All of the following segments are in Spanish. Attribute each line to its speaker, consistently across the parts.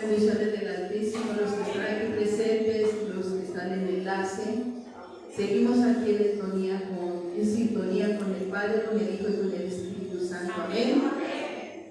Speaker 1: bendiciones del Altísimo, los que están aquí presentes, los que están en enlace. Seguimos aquí en sintonía con el Padre, con el Hijo y con el Espíritu Santo. Amén.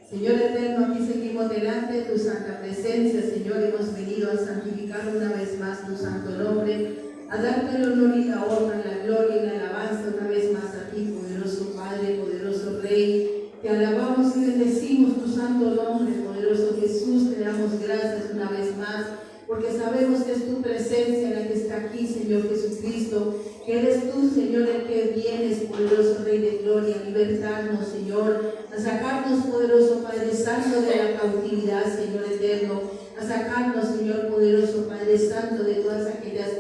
Speaker 1: Señor eterno, aquí seguimos delante de tu santa presencia. Señor, hemos venido a santificar una vez más tu santo nombre, a darte el honor y la honra, la gloria y la alabanza una vez más a ti, poderoso Padre, poderoso Rey. Te alabamos y bendecimos tu santo nombre, poderoso Jesús. Te damos gracias una vez más, porque sabemos que es tu presencia la que está aquí, Señor Jesucristo, que eres tú, Señor, el que vienes, poderoso Rey de gloria, a libertarnos, Señor, a sacarnos, poderoso Padre Santo, de la cautividad, Señor eterno, a sacarnos, Señor poderoso Padre Santo, de todas aquellas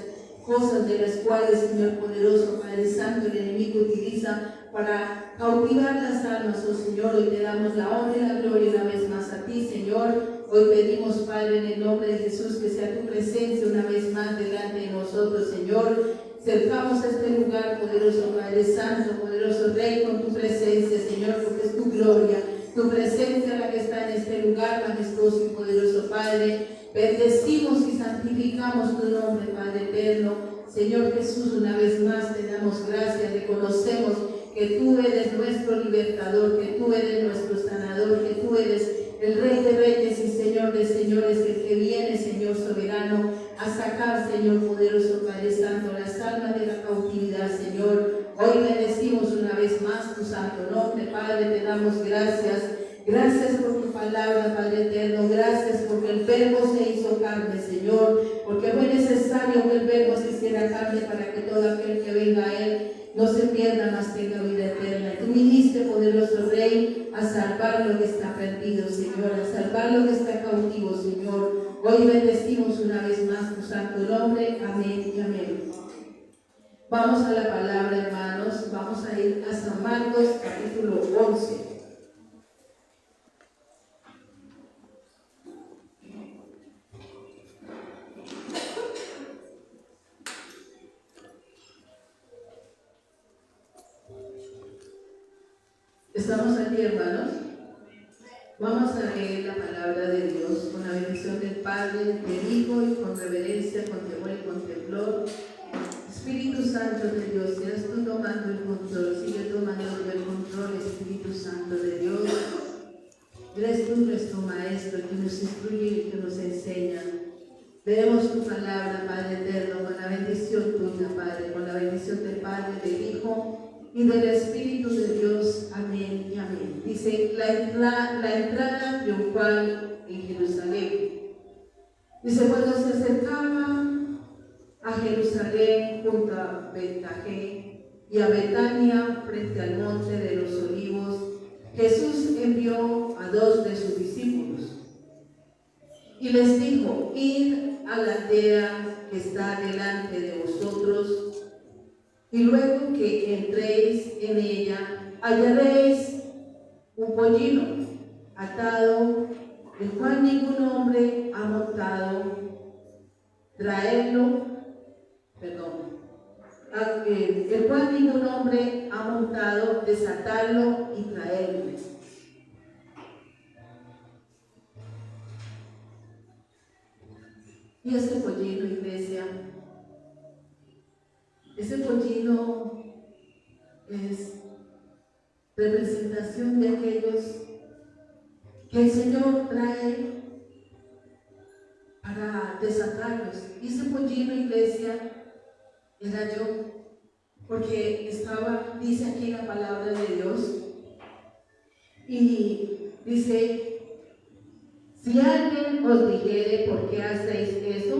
Speaker 1: cosas de las cuales, Señor poderoso Padre Santo, el enemigo utiliza para cautivar las almas, oh Señor. Hoy te damos la honra y la gloria una vez más a ti, Señor. Hoy pedimos, Padre, en el nombre de Jesús, que sea tu presencia una vez más delante de nosotros, Señor. Cercamos a este lugar, poderoso Padre Santo, poderoso Rey, con tu presencia, Señor, porque es tu gloria, tu presencia la que está en este lugar, majestuoso y poderoso Padre. Bendecimos y santificamos tu nombre, Padre eterno. Señor Jesús, una vez más te damos gracias, reconocemos que tú eres nuestro libertador, que tú eres nuestro sanador, que tú eres el Rey de Reyes y Señor de Señores, el que viene, Señor soberano, a sacar, Señor poderoso Padre Santo, las almas de la cautividad, Señor. Hoy bendecimos una vez más tu santo nombre, Padre, te damos gracias. Gracias por tu palabra, Padre eterno. Gracias porque el Verbo se hizo carne, Señor, porque fue necesario que el Verbo se hiciera carne para que todo aquel que venga a Él no se pierda, mas tenga vida eterna. Tú viniste, poderoso Rey, a salvar lo que está perdido, Señor, a salvar lo que está cautivo, Señor. Hoy bendecimos una vez más tu santo nombre. Amén y amén. Vamos a la palabra, hermanos. Vamos a ir a San Marcos, capítulo 11. ¿Estamos aquí, hermanos? Vamos a leer la palabra de Dios con la bendición del Padre, del Hijo, y con reverencia, con temor y con temblor. Espíritu Santo de Dios, seas tú tomando el control, sigue tomando el control, Espíritu Santo de Dios. Eres tú nuestro Maestro, que nos instruye y que nos enseña. Leemos tu palabra, Padre eterno, con la bendición tuya, Padre, con la bendición del Padre, del Hijo y del Espíritu de Dios. Amén y amén. Dice, la entrada triunfal en Jerusalén. Dice, cuando se acercaban a Jerusalén junto a Betfagé y a Betania frente al monte de los Olivos, Jesús envió a 2 de sus discípulos y les dijo, id a la aldea que está delante de vosotros, y luego que entréis en ella, hallaréis un pollino atado, el cual ningún hombre ha montado. El cual ningún hombre ha montado, desatarlo y traerlo. Y este pollino, iglesia, ese pollino es representación de aquellos que el Señor trae para desatarlos. Y ese pollino, iglesia, era yo, porque dice aquí la palabra de Dios, y dice, si alguien os dijere por qué hacéis eso,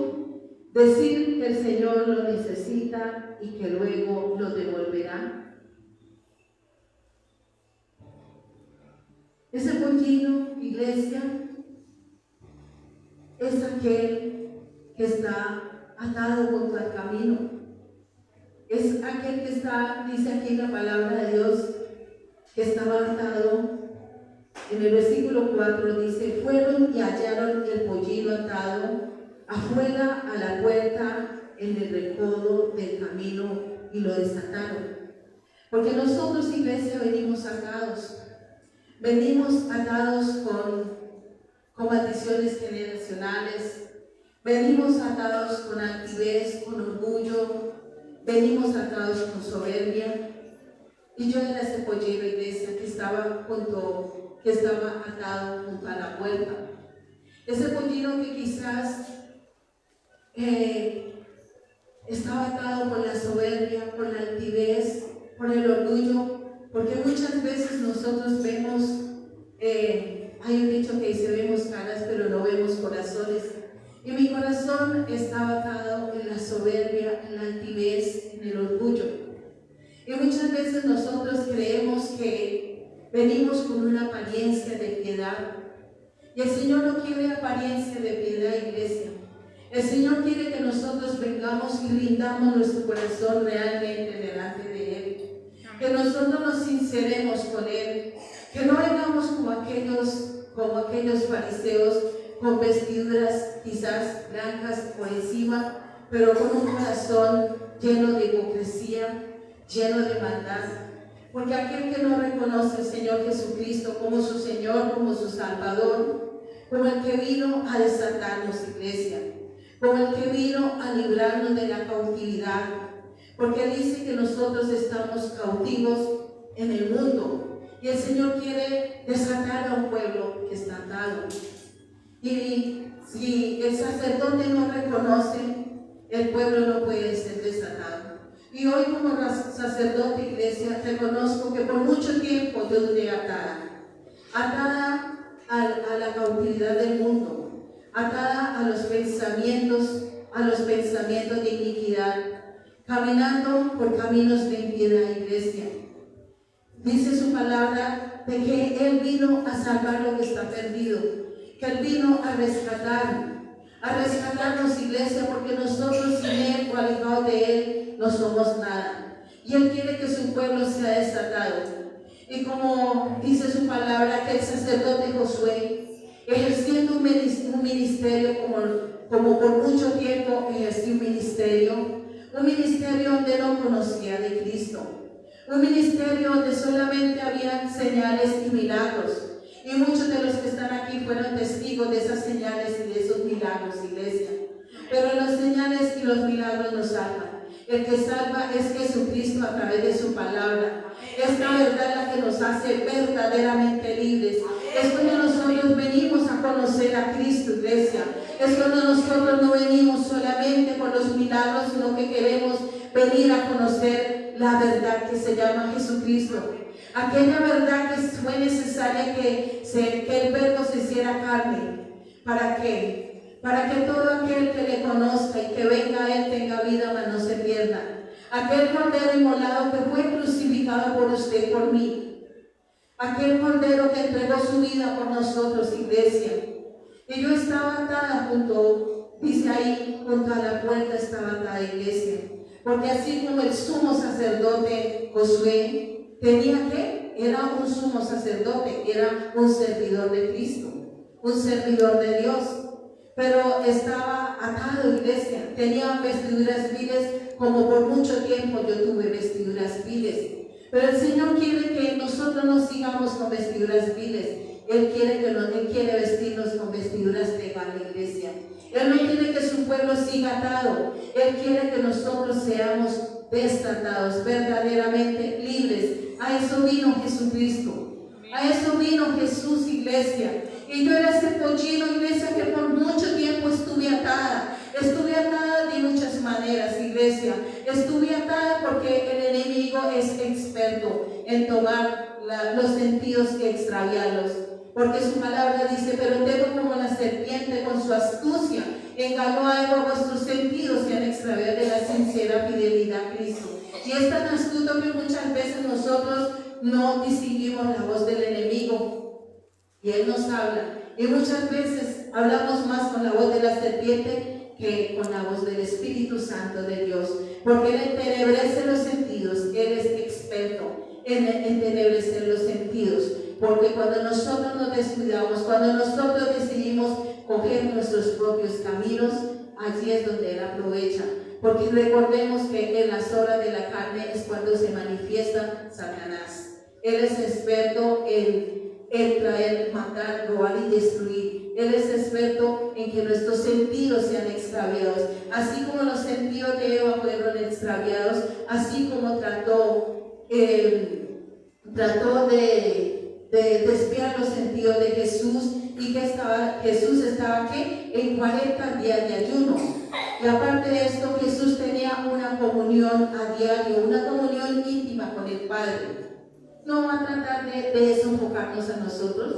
Speaker 1: decir que el Señor lo necesita y que luego lo devolverá. Ese pollino, iglesia, es aquel que está atado junto al camino. Es aquel que está, dice aquí la palabra de Dios, que estaba atado. En el versículo 4 dice, fueron y hallaron el pollino atado afuera a la puerta en el recodo del camino y lo desataron. Porque nosotros, iglesia, venimos atados con con maldiciones generacionales, venimos atados con altivez, con orgullo, venimos atados con soberbia. Y yo era ese pollero, iglesia, que estaba atado junto a la puerta. Ese pollero que quizás estaba atado por la soberbia, por la altivez, por el orgullo, porque muchas veces nosotros vemos, hay un dicho que dice, vemos caras pero no vemos corazones. Y mi corazón estaba atado en la soberbia, en la altivez, en el orgullo. Y muchas veces nosotros creemos que venimos con una apariencia de piedad. Y el Señor no quiere apariencia de piedad, iglesia. El Señor quiere que nosotros vengamos y rindamos nuestro corazón realmente delante de Él. Que nosotros nos sinceremos con Él. Que no vengamos como aquellos fariseos con vestiduras quizás blancas por encima, pero con un corazón lleno de hipocresía, lleno de maldad. Porque aquel que no reconoce al Señor Jesucristo como su Señor, como su Salvador, como el que vino a desatarnos, iglesia, como el que vino a librarnos de la cautividad, porque dice que nosotros estamos cautivos en el mundo y el Señor quiere desatar a un pueblo que está atado. Y si el sacerdote no reconoce, el pueblo no puede ser desatado. Y hoy como sacerdote, iglesia, reconozco que por mucho tiempo yo duré atada a la cautividad del mundo, atada a los pensamientos de iniquidad, caminando por caminos de impiedad, iglesia. Dice su palabra de que Él vino a salvar lo que está perdido, que Él vino a rescatarnos, iglesia, porque nosotros sin Él o alejados de Él no somos nada. Y Él quiere que su pueblo sea desatado. Y como dice su palabra, que el sacerdote Josué, ejerciendo un ministerio como por mucho tiempo ejerció un ministerio donde no conocía de Cristo, un ministerio donde solamente había señales y milagros. Y muchos de los que están aquí fueron testigos de esas señales y de esos milagros, iglesia. Pero las señales y los milagros no salvan. El que salva es Jesucristo a través de su palabra. Es la verdad la que nos hace verdaderamente libres. Es cuando nosotros venimos a conocer a Cristo, iglesia. Es cuando nosotros no venimos solamente por los milagros, sino que queremos venir a conocer la verdad que se llama Jesucristo. Aquella verdad que fue necesaria que el Verbo se hiciera carne. ¿Para qué? Para que todo aquel que le conozca y que venga a Él tenga vida, mas no se pierda. Aquel cordero inmolado que fue crucificado por usted, por mí. Aquel cordero que entregó su vida por nosotros, iglesia. Y yo estaba atada dice ahí, junto a la puerta estaba atada, iglesia. Porque así como el sumo sacerdote Josué tenía que, era un sumo sacerdote, era un servidor de Cristo, un servidor de Dios, pero estaba atado, iglesia, tenía vestiduras viles, como por mucho tiempo yo tuve vestiduras viles. Pero el Señor quiere que nosotros no sigamos con vestiduras viles. Él quiere vestirnos con vestiduras legales, iglesia. Él no quiere que su pueblo siga atado. Él quiere que nosotros seamos desatados, verdaderamente libres. A eso vino Jesucristo. A eso vino Jesús, iglesia. Y yo era ese pollino, iglesia, que por mucho tiempo estuve atada. Estuve atada de muchas maneras, iglesia. Estuve atada porque el enemigo es experto en tomar los sentidos y extraviarlos. Porque su palabra dice, pero el dedo como la serpiente con su astucia engañó a Eva, vuestros sentidos se han extraviado de la sincera fidelidad a Cristo. Y es tan astuto que muchas veces nosotros no distinguimos la voz del enemigo. Y Él nos habla. Y muchas veces hablamos más con la voz de la serpiente que con la voz del Espíritu Santo de Dios. Porque Él entenebrece los sentidos. Él es experto en entenebrecer los sentidos. Porque cuando nosotros nos descuidamos, cuando nosotros decidimos coger nuestros propios caminos, allí es donde Él aprovecha. Porque recordemos que en las obras de la carne es cuando se manifiesta Satanás. Él es experto en traer, matar, robar y destruir. Él es experto en que nuestros sentidos sean extraviados. Así como los sentidos de Eva fueron extraviados, así como trató de desviar los sentidos de Jesús, y que Jesús estaba ¿qué? En 40 días de ayuno. Y aparte de esto, Jesús tenía una comunión a diario, una comunión íntima con el Padre. No va a tratar de desenfocarnos a nosotros,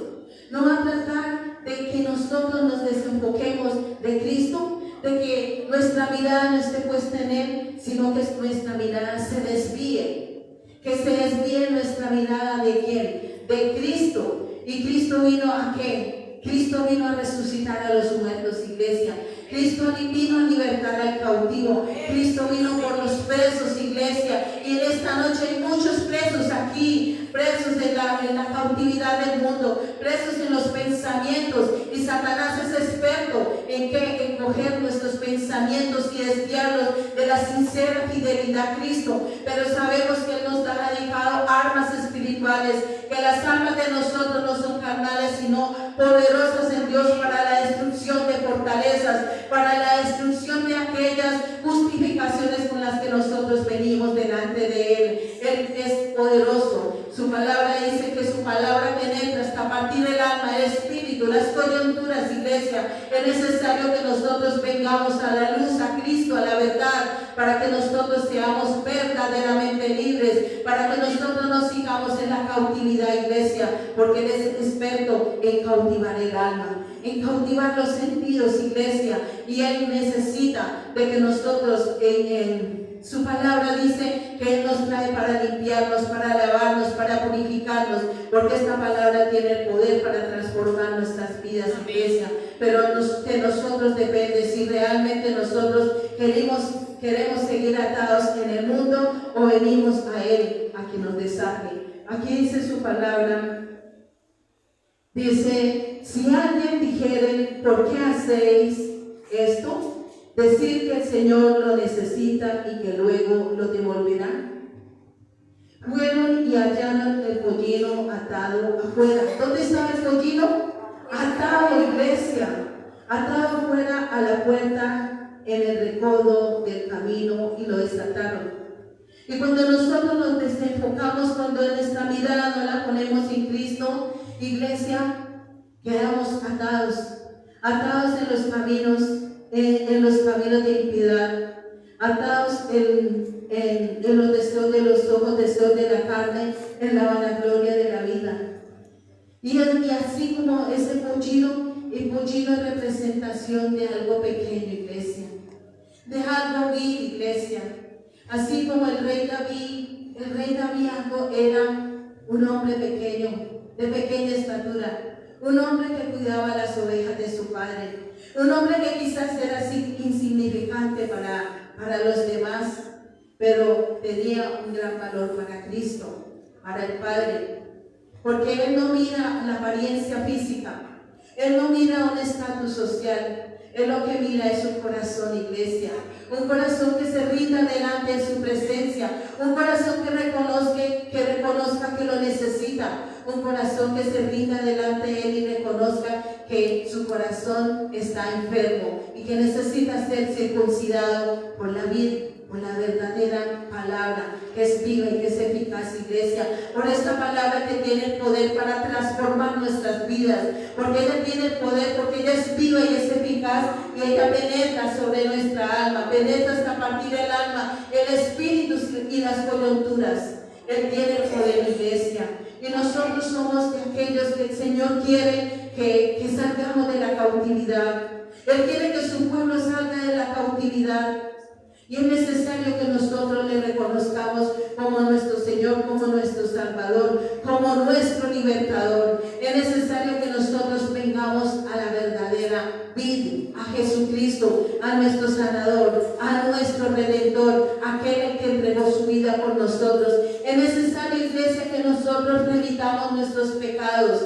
Speaker 1: no va a tratar de que nosotros nos desenfoquemos de Cristo, de que nuestra mirada no esté puesta en Él, sino que nuestra mirada se desvíe, que se desvíe nuestra mirada ¿de quién? De Cristo. ¿Y Cristo vino a qué? Cristo vino a resucitar a los muertos, iglesia. Cristo vino a libertar al cautivo. Cristo vino por los presos, iglesia. Y en esta noche hay muchos presos aquí, presos en la cautividad del mundo, presos en los pensamientos. Y Satanás es experto en coger nuestros pensamientos y desviarlos de la sincera fidelidad a Cristo. Pero sabemos que Él nos ha dejado armas espirituales, que las armas de nosotros no son carnales, sino poderosas en Dios para la destrucción de fortalezas, para la destrucción de aquellas justificaciones con las que nosotros venimos delante de Él. Él es poderoso. Su palabra dice que su palabra penetra hasta partir el alma, el espíritu, las coyunturas, iglesia. Es necesario que nosotros vengamos a la luz, a Cristo, a la verdad, para que nosotros seamos verdaderamente libres, para que nosotros no sigamos en la cautividad, iglesia, porque Él es experto en cautivar el alma, en cautivar los sentidos, iglesia, y Él necesita de que nosotros su palabra dice que Él nos trae para limpiarnos, para lavarnos, para purificarnos, porque esta palabra tiene el poder para transformar nuestras vidas, iglesia. Pero de nosotros depende si realmente nosotros queremos seguir atados en el mundo o venimos a Él a que nos desate. Aquí dice su palabra, dice: si alguien dijere, ¿por qué hacéis esto? Decir que el Señor lo necesita y que luego lo devolverá. Fueron y hallaron el pollino atado afuera. ¿Dónde estaba el pollino? Atado, iglesia. Atado afuera a la puerta en el recodo del camino, y lo desataron. Y cuando nosotros nos desenfocamos, cuando nuestra mirada no la ponemos en Cristo, iglesia, quedamos atados en los caminos de impiedad, atados en los deseos de los ojos, deseos de la carne, en la vanagloria de la vida. Y así como ese pollino, el pollino es representación de algo pequeño, iglesia, de algo vil, iglesia. Así como el rey David era un hombre pequeño, de pequeña estatura, un hombre que cuidaba las ovejas de su padre, un hombre que quizás era así insignificante para los demás, pero tenía un gran valor para Cristo, para el Padre, porque Él no mira la apariencia física, Él no mira un estatus social. Él lo que mira es un corazón, iglesia, un corazón que se rinda delante de su presencia, un corazón que reconozca que lo necesita, un corazón que se rinda delante de Él y reconozca que su corazón está enfermo y que necesita ser circuncidado por la verdadera palabra, que es viva y que es eficaz, iglesia, por esta palabra que tiene el poder para transformar nuestras vidas, porque ella tiene el poder, porque ella es viva y es eficaz, y ella penetra sobre nuestra alma, penetra hasta partir el alma, el espíritu y las coyunturas. Él tiene el poder, iglesia, y nosotros somos de aquellos que el Señor quiere que salgamos de la cautividad. Él quiere que su pueblo salga de la cautividad. Y es necesario que nosotros le reconozcamos como nuestro Señor, como nuestro Salvador, como nuestro libertador. Es necesario que nosotros vengamos a la verdadera vida, a Jesucristo, a nuestro sanador, a nuestro redentor, aquel que entregó su vida por nosotros. Es necesario, iglesia, que nosotros remitamos nuestros pecados,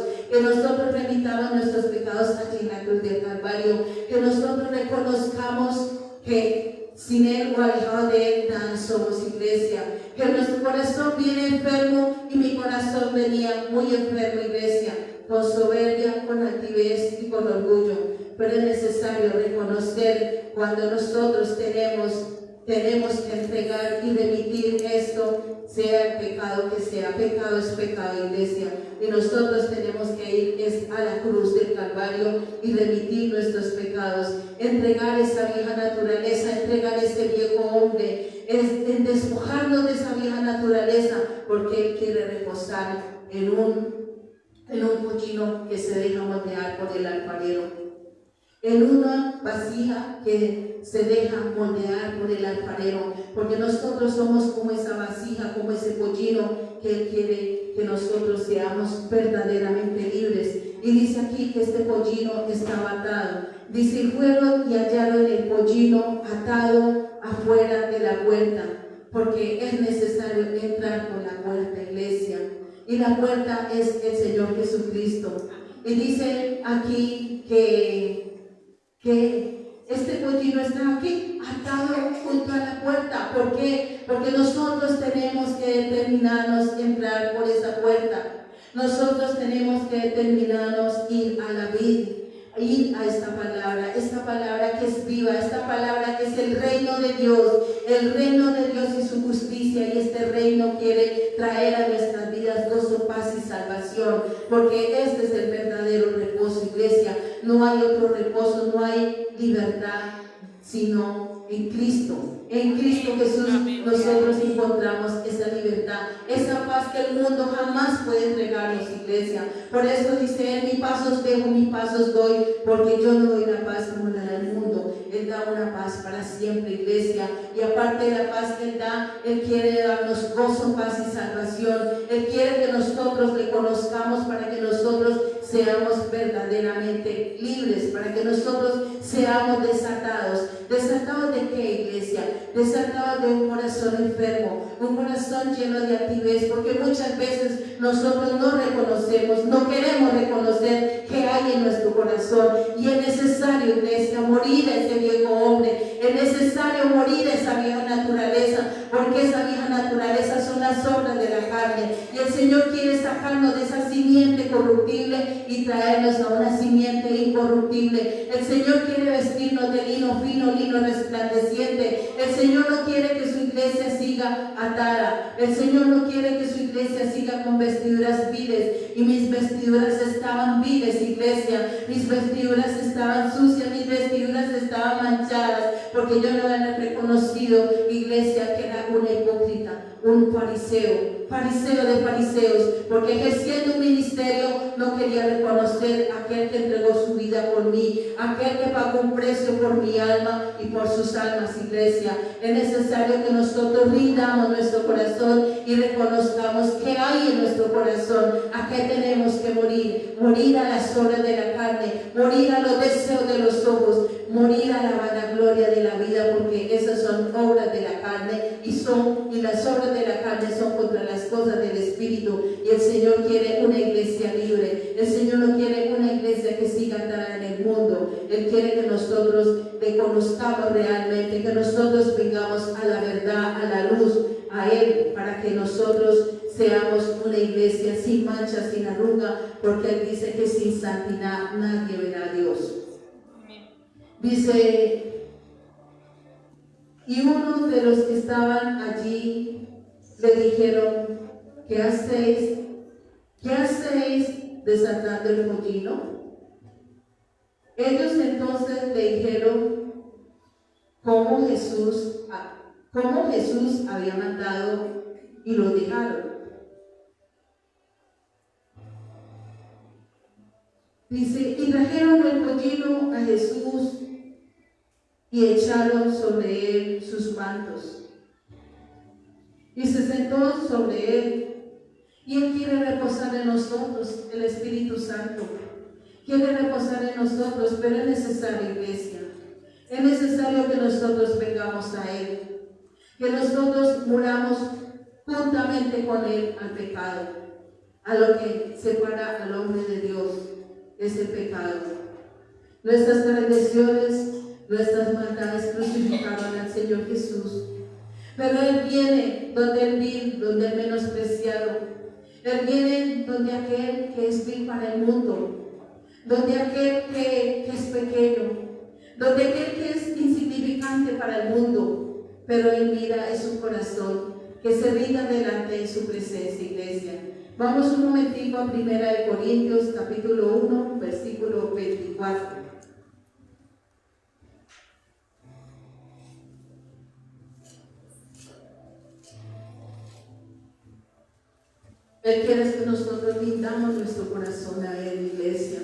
Speaker 1: allí en la cruz del Calvario, que nosotros reconozcamos que sin Él o alejado de Él nada somos, iglesia, que nuestro corazón viene enfermo, y mi corazón venía muy enfermo, iglesia, con soberbia, con altivez y con orgullo. Pero es necesario reconocer cuando nosotros tenemos que entregar y remitir esto, sea el pecado que sea. Pecado es pecado, iglesia. Y nosotros tenemos que ir a la cruz del Calvario y remitir nuestros pecados. Entregar esa vieja naturaleza, entregar ese viejo hombre, en despojarnos de esa vieja naturaleza, porque Él quiere reposar en un pollino que se deja moldear por el alfarero, en una vasija que se deja moldear por el alfarero, porque nosotros somos como esa vasija, como ese pollino que Él quiere que nosotros seamos verdaderamente libres. Y dice aquí que este pollino estaba atado. Dice, y fueron y hallaron el pollino atado afuera de la puerta, porque es necesario entrar por la puerta, iglesia. Y la puerta es el Señor Jesucristo. Y dice aquí que este pollino está aquí, atado junto a la puerta. ¿Por qué? Porque nosotros tenemos que determinarnos entrar por esa puerta. Nosotros tenemos que determinarnos ir a la vid, ir a esta palabra que es viva, esta palabra que es el reino de Dios y su justicia, y este reino quiere traer a nuestras vidas gozo, paz y salvación, porque este es el verdadero reposo, iglesia. No hay otro reposo, no hay libertad, sino en Cristo. En Cristo Jesús nosotros encontramos esa libertad, esa paz que el mundo jamás puede entregarnos, iglesia. Por eso dice Él, mi paz os dejo, mi paz os doy, porque yo no doy la paz como la del mundo. Él da una paz para siempre, iglesia. Y aparte de la paz que Él da, Él quiere darnos gozo, paz y salvación. Él quiere que nosotros le conozcamos para que nosotros seamos verdaderamente libres, para que nosotros seamos desatados. ¿Desatados de qué, iglesia? Desatados de un corazón enfermo, un corazón lleno de altivez, porque muchas veces nosotros no reconocemos, no queremos reconocer qué hay en nuestro corazón. Y es necesario, iglesia, morir a ese viejo hombre, es necesario morir a esa vieja naturaleza, porque esa vieja naturaleza son las obras de la carne, y el Señor quiere sacarnos de esa simiente corruptible y traernos a una simiente incorruptible. El Señor quiere vestirnos de lino fino, lino resplandeciente. El Señor no quiere que su iglesia siga atada. El Señor no quiere que su iglesia siga con vestiduras viles. Y mis vestiduras estaban viles, iglesia. Mis vestiduras estaban sucias, mis vestiduras estaban manchadas, porque yo no había reconocido, iglesia, que era una hipócrita, un fariseo de fariseos, porque ejerciendo un ministerio no quería reconocer a aquel que entregó su vida por mí, aquel que pagó un precio por mi alma y por sus almas, iglesia. Es necesario que nosotros rindamos nuestro corazón y reconozcamos qué hay en nuestro corazón, a qué tenemos que morir a las obras de la carne, morir a los deseos de los ojos, morir a la vanagloria de la vida, porque esas son obras de la carne y las obras de la carne son contra las cosas del Espíritu. Y el Señor quiere una iglesia libre. El Señor no quiere una iglesia que siga atada en el mundo. Él quiere que nosotros le conozcamos realmente, que nosotros vengamos a la verdad, a la luz, a Él, para que nosotros seamos una iglesia sin mancha, sin arruga, porque Él dice que sin santidad nadie verá a Dios. Dice, y uno de los que estaban allí le dijeron, ¿qué hacéis desatando el pollino? Ellos entonces le dijeron cómo Jesús había mandado, y lo dejaron. Dice, y trajeron el pollino a Jesús y echaron sobre él sus mantos. Y se sentó sobre él. Y Él quiere reposar en nosotros, el Espíritu Santo. Quiere reposar en nosotros, pero es necesario, iglesia. Es necesario que nosotros vengamos a Él. Que nosotros muramos juntamente con Él al pecado. A lo que separa al hombre de Dios es el pecado. Nuestras transgresiones, nuestras maldades crucificaron al Señor Jesús. Pero Él viene donde el vil, donde el menospreciado. Él viene donde aquel que es vil para el mundo, donde aquel que es pequeño, donde aquel que es insignificante para el mundo, pero Él mira en su corazón, que se rinda delante de su presencia, iglesia. Vamos un momentico a 1 Corintios capítulo 1, versículo 24. Él quiere que nosotros rindamos nuestro corazón a Él, iglesia.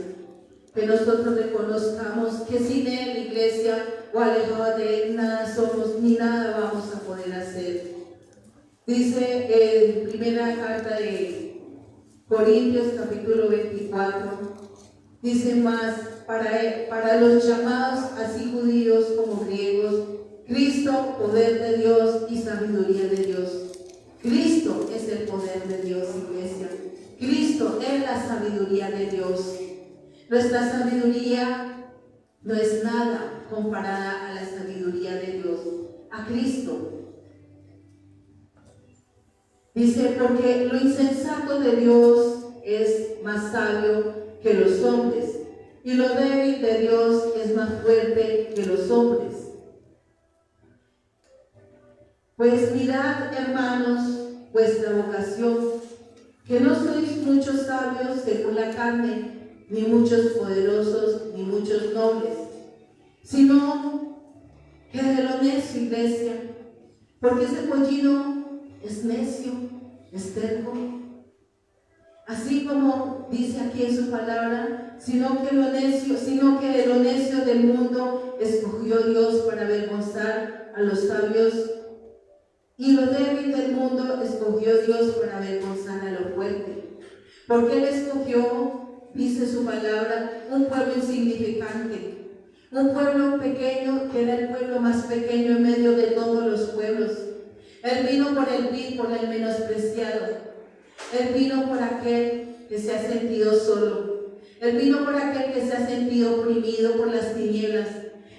Speaker 1: Que nosotros reconozcamos que sin Él, iglesia, o alejado de Él, nada somos ni nada vamos a poder hacer. Dice en primera carta de Corintios, capítulo 24, dice más, para los llamados, así judíos como griegos, Cristo, poder de Dios y sabiduría de Dios. Cristo es el poder de Dios, iglesia. Cristo es la sabiduría de Dios. Nuestra sabiduría no es nada comparada a la sabiduría de Dios, a Cristo. Dice, porque lo insensato de Dios es más sabio que los hombres, y lo débil de Dios es más fuerte que los hombres. Pues mirad, hermanos, vuestra vocación, que no sois muchos sabios según la carne, ni muchos poderosos, ni muchos nobles, sino que de lo necio, iglesia, porque ese pollino es necio, es terco. Así como dice aquí en su palabra, sino que de lo necio del mundo escogió Dios para avergonzar a los sabios, y lo débil del mundo escogió Dios para avergonzar a lo fuerte. Porque Él escogió, dice su palabra, un pueblo insignificante, un pueblo pequeño, que era el pueblo más pequeño en medio de todos los pueblos. Él vino por el vil, por el menospreciado. Él vino por aquel que se ha sentido solo. Él vino por aquel que se ha sentido oprimido por las tinieblas.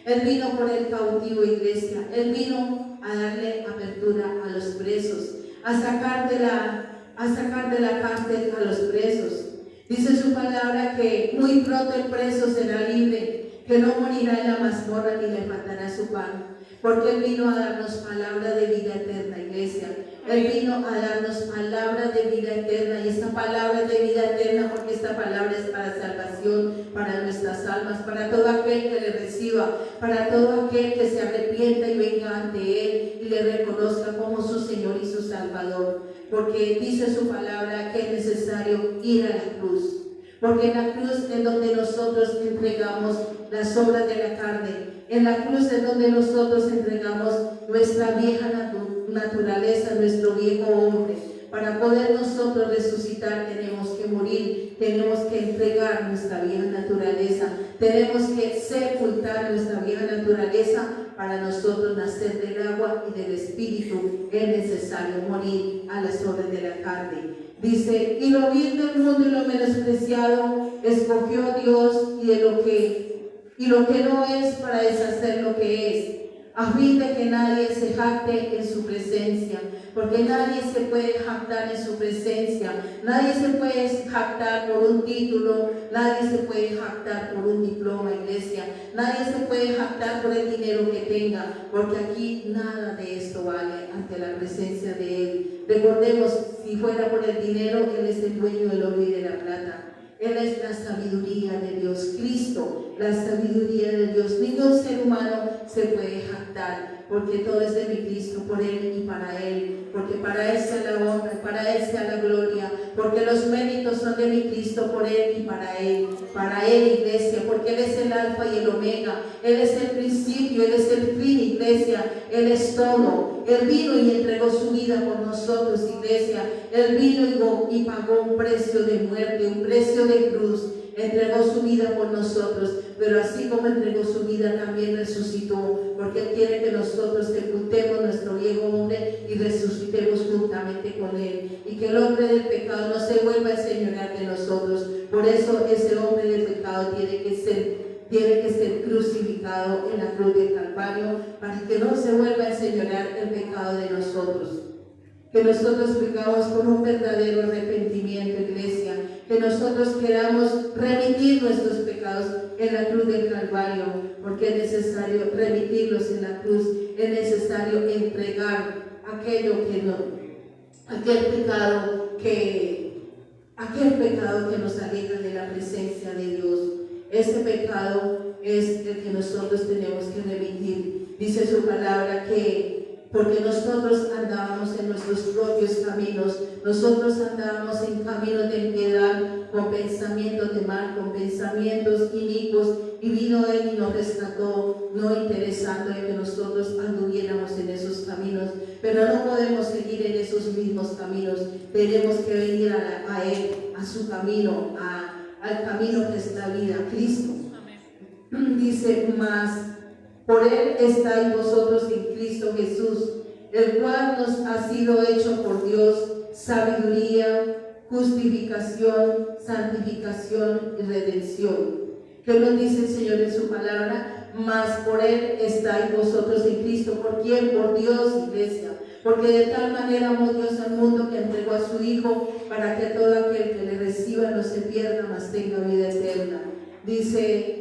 Speaker 1: Él vino por el cautivo, iglesia. Él vino a darle apertura a los presos, a sacar de la cárcel a los presos. Dice su palabra que muy pronto el preso será libre, que no morirá en la mazmorra ni le faltará su pan. Porque Él vino a darnos palabra de vida eterna, iglesia. Él vino a darnos palabra de vida eterna, y esta palabra de vida eterna, porque esta palabra es para salvación, para nuestras almas, para todo aquel que le reciba, para todo aquel que se arrepienta y venga ante Él y le reconozca como su Señor y su Salvador. Porque dice su palabra que es necesario ir a la cruz. Porque en la cruz es donde nosotros entregamos las obras de la carne. En la cruz es donde nosotros entregamos nuestra vieja naturaleza, nuestro viejo hombre. Para poder nosotros resucitar tenemos que morir, tenemos que entregar nuestra vieja naturaleza, tenemos que sepultar nuestra vieja naturaleza para nosotros nacer del agua y del Espíritu. Es necesario morir a las obras de la carne. Dice, y lo vil del mundo y lo menospreciado escogió Dios, y lo que no es para deshacer lo que es, a fin de que nadie se jacte en su presencia, porque nadie se puede jactar en su presencia, nadie se puede jactar por un título, nadie se puede jactar por un diploma, iglesia, nadie se puede jactar por el dinero que tenga, porque aquí nada de esto vale ante la presencia de Él. Recordemos, si fuera por el dinero, Él es el dueño del oro y de la plata. Él es la sabiduría de Dios, Cristo, la sabiduría de Dios. Ningún ser humano se puede jactar, porque todo es de mi Cristo, por Él y para Él, porque para Él sea la honra, para Él sea la gloria, porque los méritos son de mi Cristo, por Él y para Él, iglesia, porque Él es el alfa y el omega, Él es el principio, Él es el fin, iglesia, Él es todo. Él vino y entregó su vida por nosotros, iglesia. Él vino y pagó un precio de muerte, un precio de cruz. Entregó su vida por nosotros, pero así como entregó su vida, también resucitó, porque Él quiere que nosotros sepultemos nuestro viejo hombre y resucitemos juntamente con Él, y que el hombre del pecado no se vuelva a enseñorear de nosotros. Por eso ese hombre del pecado tiene que ser crucificado en la cruz del Calvario, para que no se vuelva a enseñorear el pecado de nosotros. que nosotros vengamos con un verdadero arrepentimiento, iglesia, que nosotros queramos remitir nuestros pecados en la cruz del Calvario, porque es necesario remitirlos en la cruz, es necesario entregar aquello que no, aquel pecado que nos aleja de la presencia de Dios. Ese pecado es el que nosotros tenemos que remitir. Dice su palabra que porque nosotros andábamos en nuestros propios caminos, nosotros andábamos en caminos de impiedad, con pensamientos de mal, con pensamientos inicuos, y vino Él y nos rescató, no interesando en que nosotros anduviéramos en esos caminos, pero no podemos seguir en esos mismos caminos, tenemos que venir a Él, a su camino, al camino que es la vida, Cristo. Dice más, por Él estáis vosotros en Cristo Jesús, el cual nos ha sido hecho por Dios sabiduría, justificación, santificación y redención. ¿Qué nos dice el Señor en su palabra? Mas por Él estáis vosotros en Cristo. ¿Por quién? Por Dios, iglesia. Porque de tal manera amó Dios al mundo que entregó a su Hijo para que todo aquel que le reciba no se pierda, mas tenga vida eterna. Dice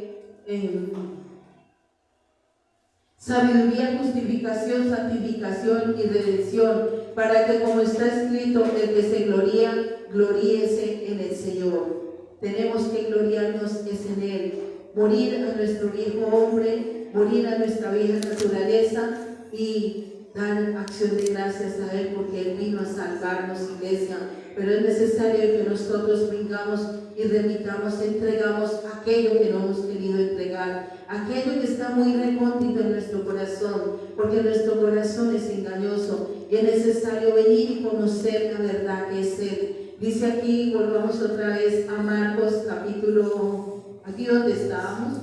Speaker 1: sabiduría, justificación, santificación y redención, para que como está escrito, el que se gloría, gloríese en el Señor. Tenemos que gloriarnos es en Él, morir a nuestro viejo hombre, morir a nuestra vieja naturaleza y dar acción de gracias a Él, porque Él vino a salvarnos, iglesia. Pero es necesario que nosotros vengamos y remitamos, entregamos aquello que no hemos querido entregar, aquello que está muy recóndito en nuestro corazón, porque nuestro corazón es engañoso y es necesario venir y conocer la verdad que es Él. Dice aquí, volvamos otra vez a Marcos capítulo, aquí donde estábamos.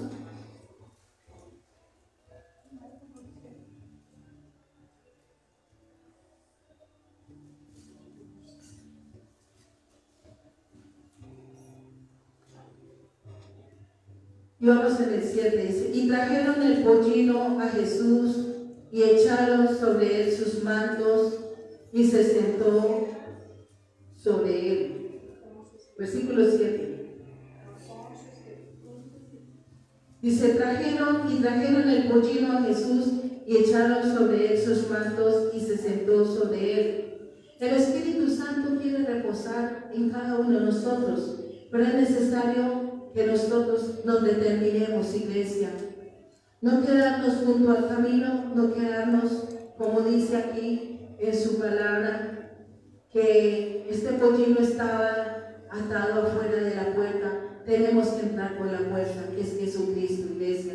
Speaker 1: Y vamos en el 7, dice, y trajeron el pollino a Jesús y echaron sobre él sus mantos y se sentó sobre él. Versículo 7. Dice, trajeron el pollino a Jesús y echaron sobre él sus mantos y se sentó sobre él. El Espíritu Santo quiere reposar en cada uno de nosotros, pero es necesario que nosotros nos determinemos, iglesia. No quedarnos junto al camino, no quedarnos, como dice aquí en su palabra, que este pollino estaba atado afuera de la puerta. Tenemos que entrar por la puerta, que es Jesucristo, iglesia.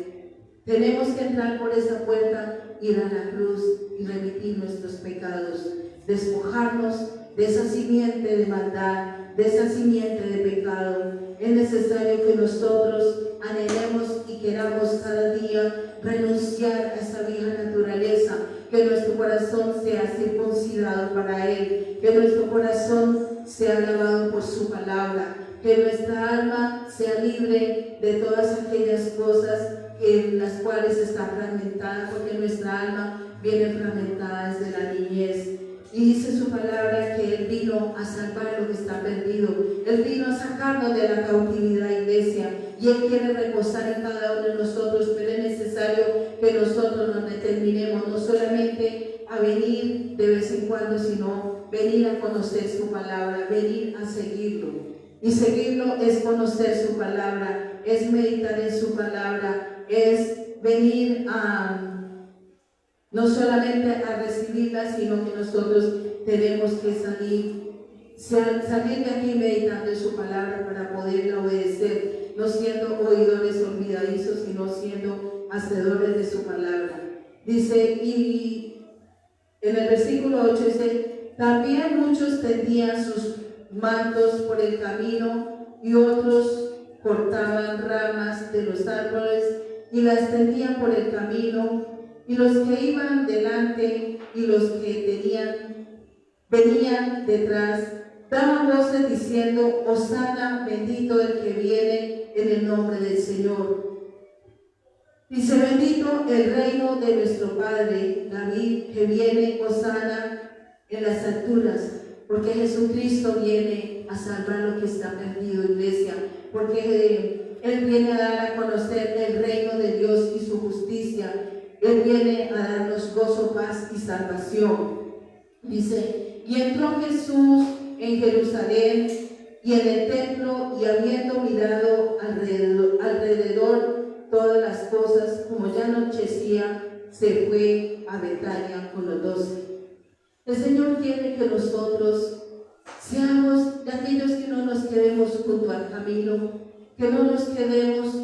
Speaker 1: Tenemos que entrar por esa puerta, ir a la cruz y remitir nuestros pecados, despojarnos de esa simiente de maldad, de esa simiente de pecado. Es necesario que nosotros anhelemos y queramos cada día renunciar a esa vieja naturaleza, que nuestro corazón sea circuncidado para Él, que nuestro corazón sea lavado por su palabra, que nuestra alma sea libre de todas aquellas cosas en las cuales está fragmentada, porque nuestra alma viene fragmentada desde la niñez. Y dice su palabra que Él vino a salvar lo que está perdido. Él vino a sacarnos de la cautividad, iglesia. Y Él quiere reposar en cada uno de nosotros, pero es necesario que nosotros nos determinemos, no solamente a venir de vez en cuando, sino venir a conocer su palabra, venir a seguirlo. Y seguirlo es conocer su palabra, es meditar en su palabra, es venir no solamente a recibirla, sino que nosotros tenemos que salir de aquí meditando en su palabra para poderla obedecer, no siendo oidores olvidadizos, sino siendo hacedores de su palabra. Dice, y en el versículo 8 dice, también muchos tendían sus mantos por el camino y otros cortaban ramas de los árboles y las tendían por el camino. Y los que iban delante y los que venían detrás daban voces diciendo, Hosana, bendito el que viene en el nombre del Señor. Dice, bendito el reino de nuestro Padre David, que viene, Hosana en las alturas, porque Jesucristo viene a salvar lo que está perdido, iglesia, porque Él viene a dar a conocer el reino de Dios y su justicia. Él viene a darnos gozo, paz y salvación. Dice, y entró Jesús en Jerusalén y en el templo, y habiendo mirado alrededor todas las cosas, como ya anochecía, se fue a Betania con los 12. El Señor quiere que nosotros seamos de aquellos que no nos quedemos junto al camino, que no nos quedemos,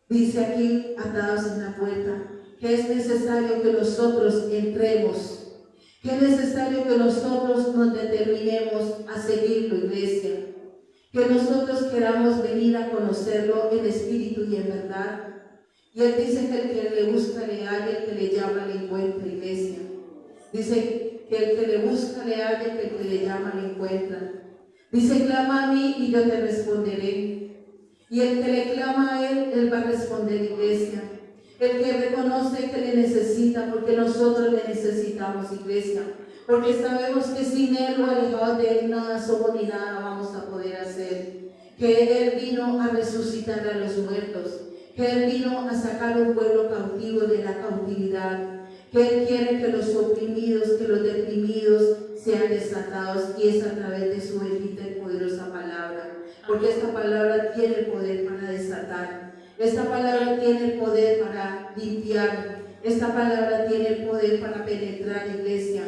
Speaker 1: dice aquí, atados en la puerta, que es necesario que nosotros entremos, que es necesario que nosotros nos determinemos a seguirlo, iglesia, que nosotros queramos venir a conocerlo en espíritu y en verdad. Y Él dice que el que le busca le halla, el que le llama le encuentra, iglesia. Dice que el que le busca le halla, que el que le llama le encuentra. Dice, clama a mí y yo te responderé. Y el que le clama a Él, Él va a responder, iglesia. El que reconoce que le necesita, porque nosotros le necesitamos, iglesia. Porque sabemos que sin Él o alejados de Él nada somos ni nada vamos a poder hacer. Que Él vino a resucitar a los muertos. Que Él vino a sacar un pueblo cautivo de la cautividad. Que Él quiere que los oprimidos, que los deprimidos sean desatados, y es a través de su bendita y poderosa palabra. Porque esta palabra tiene el poder para desatar. Esta palabra tiene el poder para limpiar. Esta palabra tiene el poder para penetrar, iglesia.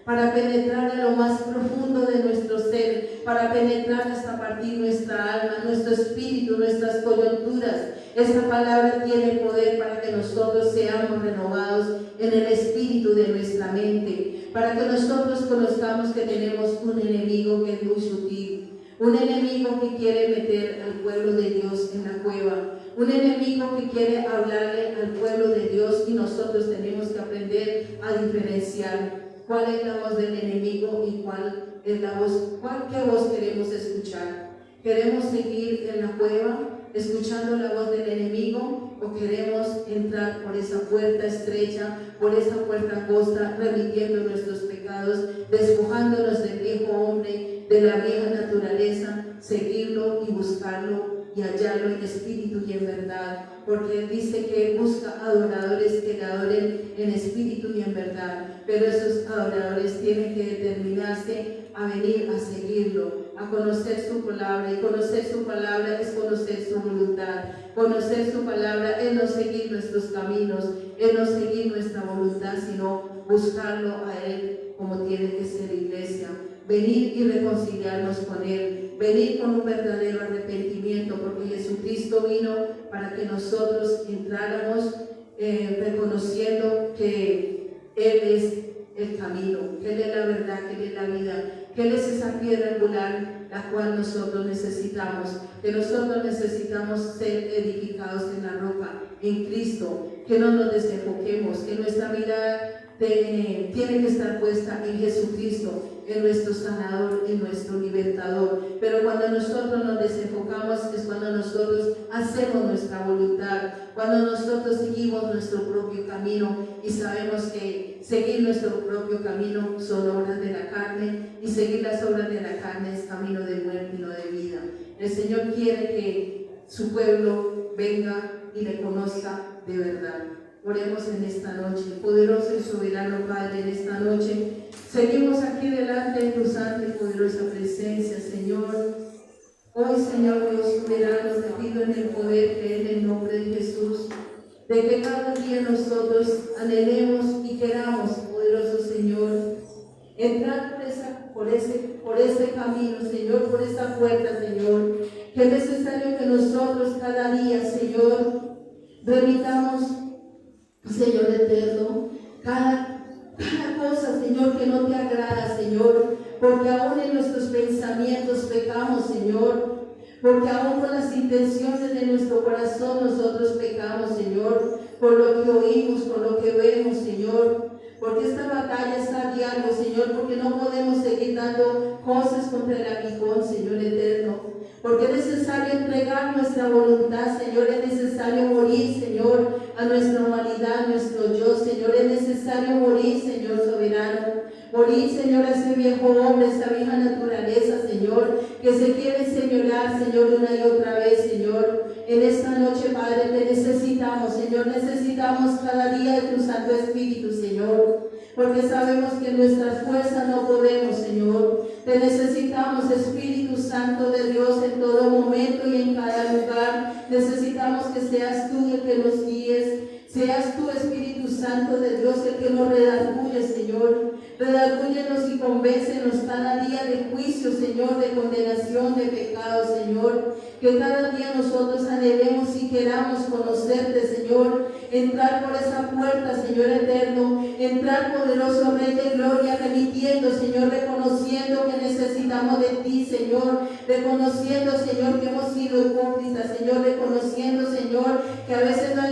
Speaker 1: Para penetrar a lo más profundo de nuestro ser, para penetrar hasta partir nuestra alma, nuestro espíritu, nuestras coyunturas. Esta palabra tiene el poder para que nosotros seamos renovados en el espíritu de nuestra mente, para que nosotros conozcamos que tenemos un enemigo que es muy sutil, un enemigo que quiere meter al pueblo de Dios en la cueva, un enemigo que quiere hablarle al pueblo de Dios, y nosotros tenemos que aprender a diferenciar cuál es la voz del enemigo y cuál es la voz, qué voz queremos escuchar. ¿Queremos seguir en la cueva escuchando la voz del enemigo, o queremos entrar por esa puerta estrecha, por esa puerta angosta, remitiendo nuestros pecados, despojándonos del viejo hombre, de la vieja naturaleza, seguirlo y buscarlo y hallarlo en espíritu y en verdad? Porque Él dice que busca adoradores que le adoren en espíritu y en verdad, pero esos adoradores tienen que determinarse a venir a seguirlo, a conocer su palabra, y conocer su palabra es conocer su voluntad. Conocer su palabra es no seguir nuestros caminos, es no seguir nuestra voluntad, sino buscarlo a Él como tiene que ser, iglesia. Venir y reconciliarnos con Él, venir con un verdadero arrepentimiento, porque Jesucristo vino para que nosotros entráramos reconociendo que Él es el camino, que Él es la verdad, que Él es la vida, que Él es esa piedra angular la cual nosotros necesitamos, que nosotros necesitamos ser edificados en la roca, en Cristo, que no nos desenfoquemos, que nuestra vida tiene que estar puesta en Jesucristo, en nuestro sanador, en nuestro libertador. Pero cuando nosotros nos desenfocamos es cuando nosotros hacemos nuestra voluntad, cuando nosotros seguimos nuestro propio camino, y sabemos que seguir nuestro propio camino son obras de la carne, y seguir las obras de la carne es camino de muerte y no de vida. El Señor quiere que su pueblo venga y le conozca de verdad. Oremos en esta noche. Poderoso y soberano Padre, en esta noche seguimos aquí delante de tu santa y poderosa presencia, Señor. Hoy, Señor Dios soberano, te pido en el poder que es en el nombre de Jesús, de que cada día nosotros anhelemos y queramos, poderoso Señor, entrar por ese camino, Señor, por esa puerta, Señor, que es necesario que nosotros cada día, Señor, remitamos, Señor eterno, cada cosa, Señor, que no te agrada, Señor, porque aún en nuestros pensamientos pecamos, Señor, porque aún con las intenciones de nuestro corazón nosotros pecamos, Señor, por lo que oímos, por lo que vemos, Señor, porque esta batalla está a diario, Señor, porque no podemos seguir dando cosas contra el aguijón, Señor eterno, porque es necesario entregar nuestra voluntad, Señor, es necesario morir, Señor, a nuestra humanidad, nuestro yo, Señor, es necesario morir, Señor soberano, Morir, Señor, a ese viejo hombre, esa vieja naturaleza, Señor, que se quiere enseñorear, Señor, una y otra vez, Señor. En esta noche, Padre, te necesitamos, Señor. Necesitamos cada día de tu Santo Espíritu, Señor. Porque sabemos que en nuestras fuerzas no podemos, Señor. Te necesitamos, Espíritu Santo de Dios, en todo momento y en cada lugar. Necesitamos que seas tú el que nos guíes. Seas tú, Espíritu Santo de Dios, el que nos redarguye, Señor. Redargúyenos y convéncenos cada día de juicio, Señor, de condenación, de pecado, Señor. Que cada día nosotros anhelemos y queramos conocerte, Señor. Entrar por esa puerta, Señor eterno. Entrar, poderoso Rey de Gloria, remitiendo, Señor, reconociendo que necesitamos de ti, Señor. Reconociendo, Señor, que hemos sido hipócritas, Señor. Reconociendo, Señor, que a veces no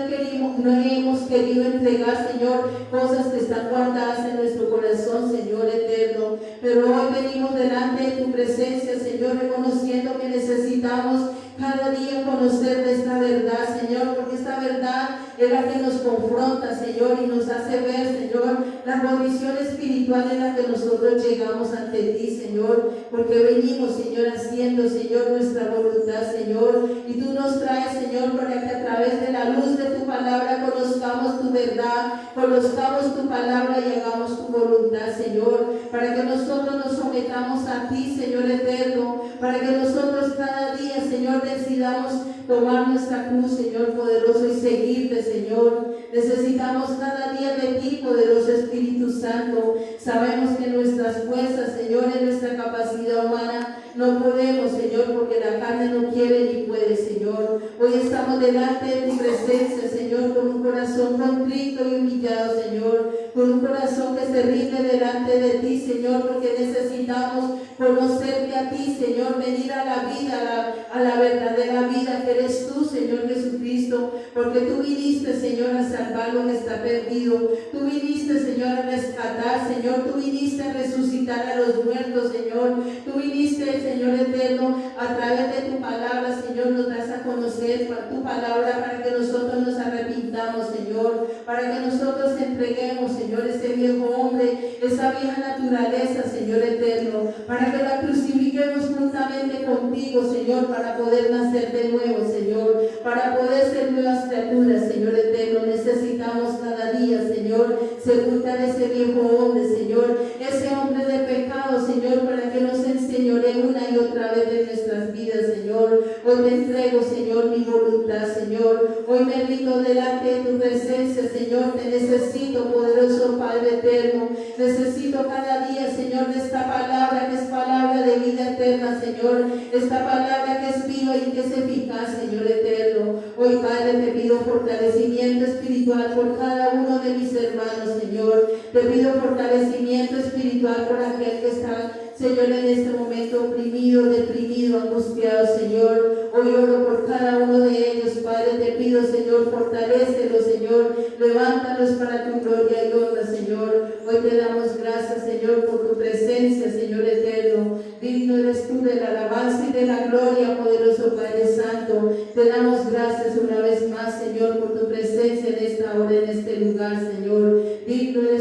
Speaker 1: hemos querido entregar, Señor, cosas que están guardadas en nuestro corazón, Señor eterno. Pero hoy venimos delante de tu presencia, Señor, reconociendo que necesitamos cada día conocer de esta verdad, Señor, porque esta verdad es la que nos confronta, Señor, y nos hace ver, Señor, la condición espiritual en la que nosotros llegamos ante ti, Señor, porque venimos, Señor, haciendo, Señor, nuestra voluntad, Señor, y tú nos traes, Señor, para que a través de la luz de tu palabra conozcamos tu verdad, conozcamos tu palabra y hagamos tu voluntad, Señor, para que nosotros nos sometamos a ti, Señor eterno, para que nosotros cada día, Señor, decidamos tomar nuestra cruz, Señor poderoso, y seguirte, Señor. Necesitamos cada día de ti, poderoso Espíritu Santo. Sabemos que nuestras fuerzas, Señor, en nuestra capacidad humana, no podemos, Señor, porque la carne no quiere ni puede, Señor. Hoy estamos delante de tu presencia, Señor, con un corazón contrito y humillado, Señor, con un corazón que se rinde delante de ti, Señor, porque necesitamos conocerte a ti, Señor, venir a la vida, a la verdadera vida que eres tú, Señor Jesucristo, porque tú viniste, Señor, a salvar lo que está perdido. Tú viniste, Señor, a rescatar, Señor. Tú viniste a resucitar a los muertos, Señor. Tú viniste, Señor eterno, a través de tu palabra, Señor, nos das a conocer tu palabra para que nosotros nos arrepintamos, Señor, para que nosotros entreguemos, Señor, ese viejo hombre, esa vieja naturaleza, Señor eterno, para que la crucifiquemos juntamente contigo, Señor, para poder nacer de nuevo, Señor, para poder ser nuevas criaturas, Señor eterno. Necesitamos cada día, Señor, sepultar ese viejo hombre, Señor, ese hombre de pecado, Señor, para que nos enseñoree una y otra vez de nuestras vidas, Señor. Hoy te entrego, Señor, mi voluntad, Señor. Hoy me rindo delante de tu presencia, Señor. Te necesito, poderoso Padre eterno. Necesito cada día, Señor, de esta palabra que es palabra de vida eterna, Señor. Esta palabra que es viva y que es eficaz, Señor eterno. Hoy, Padre, te pido fortalecimiento espiritual por cada uno de mis hermanos, Señor. Te pido fortalecimiento espiritual por aquel que está, Señor, en este momento oprimido, deprimido, angustiado, Señor. Hoy oro por cada uno de ellos, Padre. Te pido, Señor, fortalécelos, Señor. Levántalos para tu gloria y honra, Señor. Hoy te damos gracias, Señor, por tu presencia, Señor eterno. Digno eres tú de la alabanza y de la gloria, poderoso Padre Santo. Te damos gracias una vez más, Señor, por tu presencia en esta hora, en este lugar, Señor. Digno eres